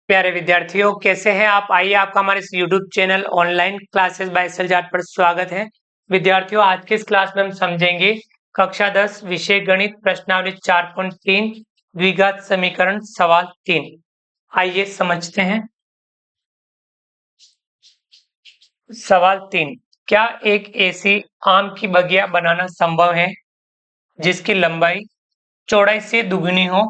प्यारे विद्यार्थियों, कैसे हैं आप? आइए, आपका हमारे इस YouTube channel online classes by S L Jat पर स्वागत है। विद्यार्थियों, आज की इस क्लास में हम समझेंगे कक्षा 10 विषय गणित प्रश्नावली 4.3 द्विघात समीकरण सवाल 3। आइए समझते हैं। सवाल 3, क्या एक ऐसी आम की बगिया बनाना संभव है जिसकी लंबाई चौड़ाई से दुगुनी हो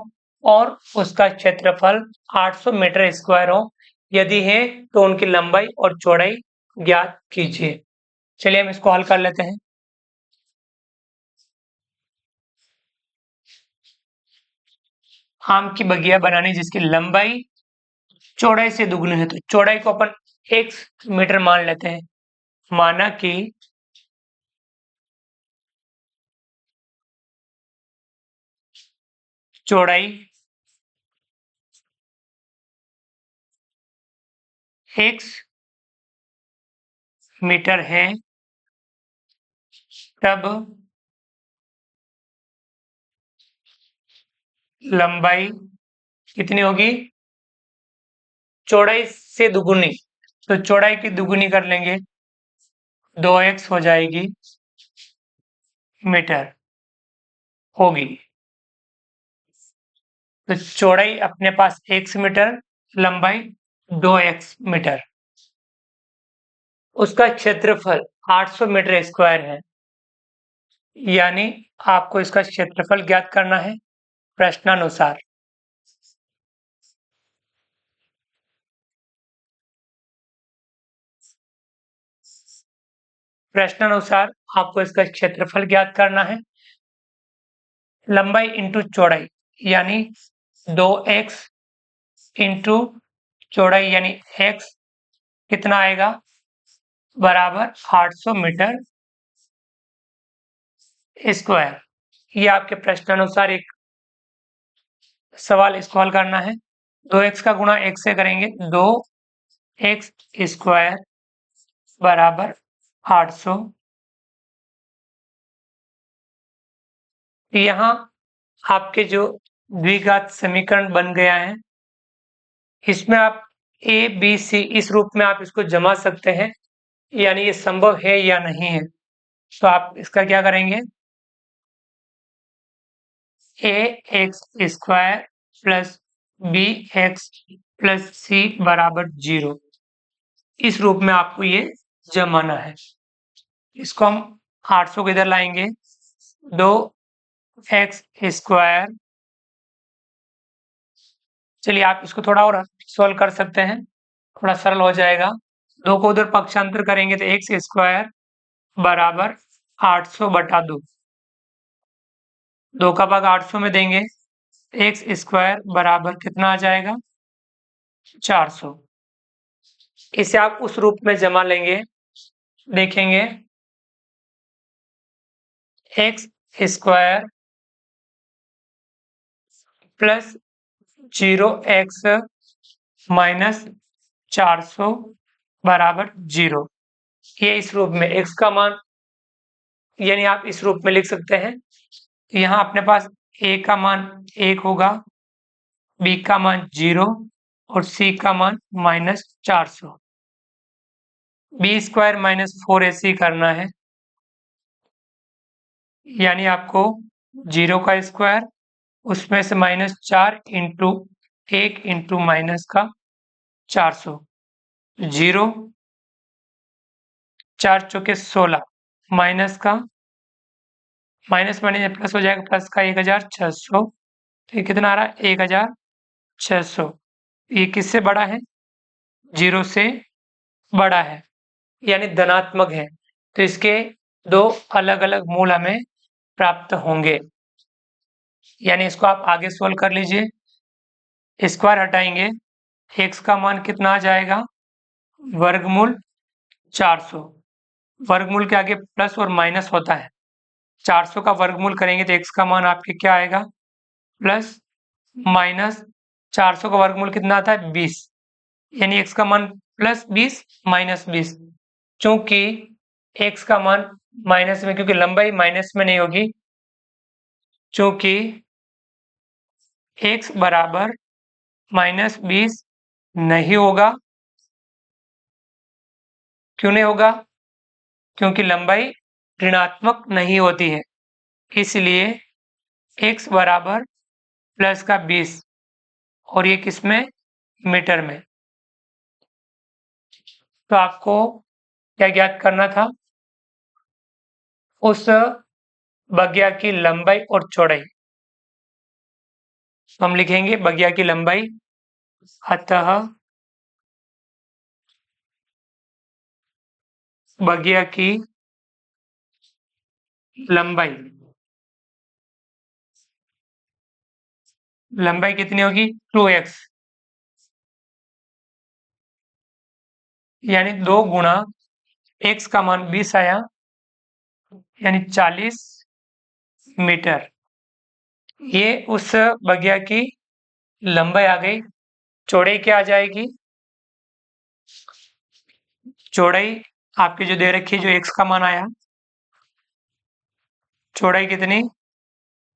और उसका क्षेत्रफल 800 मीटर स्क्वायर हो? यदि है तो उनकी लंबाई और चौड़ाई ज्ञात कीजिए। चलिए हम इसको हल कर लेते हैं। आम की बगिया बनानी जिसकी लंबाई चौड़ाई से दुगुनी है, तो चौड़ाई को अपन x मीटर मान लेते हैं। माना कि चौड़ाई x मीटर है, तब लंबाई कितनी होगी? चौड़ाई से दुगुनी, तो चौड़ाई की दुगुनी कर लेंगे, 2x हो जाएगी मीटर होगी। तो चौड़ाई अपने पास x मीटर, लंबाई 2x मीटर। उसका क्षेत्रफल 800 मीटर स्क्वायर है, यानी आपको इसका क्षेत्रफल ज्ञात करना है प्रश्नानुसार। प्रश्नानुसार आपको इसका क्षेत्रफल ज्ञात करना है। लंबाई इंटू चौड़ाई यानी 2x इंटू चौड़ाई यानी x कितना आएगा? बराबर 800 मीटर स्क्वायर। ये आपके प्रश्नानुसार एक सवाल, इसको हल करना है। 2x का गुणा x से करेंगे, 2x स्क्वायर बराबर 800। यहाँ आपके जो द्विघात समीकरण बन गया है, इसमें आप a b c इस रूप में आप इसको जमा सकते हैं, यानी ये संभव है या नहीं है। तो आप इसका क्या करेंगे? a x square plus B X plus C बराबर 0, इस रूप में आपको ये जमाना है। इसको हम 800 को इधर लाएंगे, 2x स्क्वायर। चलिए आप इसको थोड़ा और सॉल्व कर सकते हैं, थोड़ा सरल हो जाएगा। 2 को उधर पक्षांतर करेंगे तो x स्क्वायर बराबर 800 बटा 2। 2 का भाग 800 में देंगे, x स्क्वायर बराबर कितना आ जाएगा? 400। इसे आप उस रूप में जमा लेंगे, देखेंगे x square plus 0x minus 400 बराबर 0। ये इस रूप में x का मान, यानी आप इस रूप में लिख सकते हैं। यहाँ अपने पास a का मान 1 होगा, b का मान 0 और c का मान minus 400। B square minus 4ac करना है, यानी आपको 0 का स्क्वायर उसमें से माइनस 4 इंटू 1 इंटू माइनस का 400, 0 4 चौके 16 माइनस का माइनस माइनस प्लस हो जाएगा, प्लस का 1600। तो ये कितना आ रहा है? 1600। ये किससे बड़ा है? 0 से बड़ा है, यानी धनात्मक है। तो इसके दो अलग अलग मूल हमें प्राप्त होंगे, यानी इसको आप आगे सोल्व कर लीजिए। स्क्वायर हटाएंगे, x का मान कितना आ जाएगा? वर्गमूल 400। वर्गमूल के आगे प्लस और माइनस होता है। 400 का वर्गमूल करेंगे तो x का मान आपके क्या आएगा? प्लस माइनस 400 का वर्गमूल कितना आता है? 20, यानी x का मान प्लस 20 माइनस 20। चूंकि x का मान माइनस में, क्योंकि लंबाई माइनस में नहीं होगी, चूंकि x बराबर माइनस 20 नहीं होगा। क्यों नहीं होगा? क्योंकि लंबाई ऋणात्मक नहीं होती है, इसलिए x बराबर प्लस का 20 और ये किसमें? मीटर में। तो आपको क्या ज्ञात करना था? उस बगिया की लंबाई और चौड़ाई। तो हम लिखेंगे बगिया की लंबाई, अतः बगिया की लंबाई कितनी होगी? 2x, यानी 2 गुणा x का मान 20 आया, यानी 40 मीटर। ये उस बगिया की लंबाई आ गई। चौड़ाई क्या आ जाएगी? चौड़ाई आपकी जो दे रखी है, जो x का मान आया, चौड़ाई कितनी?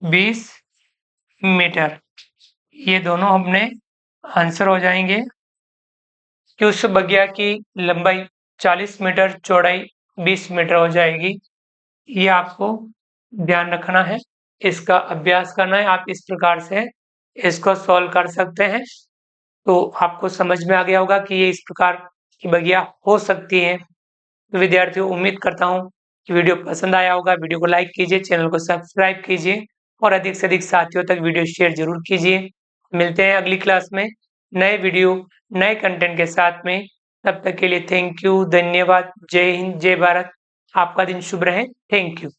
20 मीटर। ये दोनों अपने आंसर हो जाएंगे कि उस बगिया की लंबाई 40 मीटर, चौड़ाई 20 मीटर हो जाएगी। ये आपको ध्यान रखना है, इसका अभ्यास करना है। आप इस प्रकार से इसको सॉल्व कर सकते हैं। तो आपको समझ में आ गया होगा कि ये इस प्रकार की बगिया हो सकती है। तो विद्यार्थियों, उम्मीद करता हूँ कि वीडियो पसंद आया होगा। वीडियो को लाइक कीजिए, चैनल को सब्सक्राइब कीजिए और अधिक से अधिक साथियों तक वीडियो शेयर जरूर कीजिए। मिलते हैं अगली क्लास में नए वीडियो, नए कंटेंट के साथ में। तब तक के लिए थैंक यू, धन्यवाद, जय हिंद, जय भारत। आपका दिन शुभ रहे। Thank you.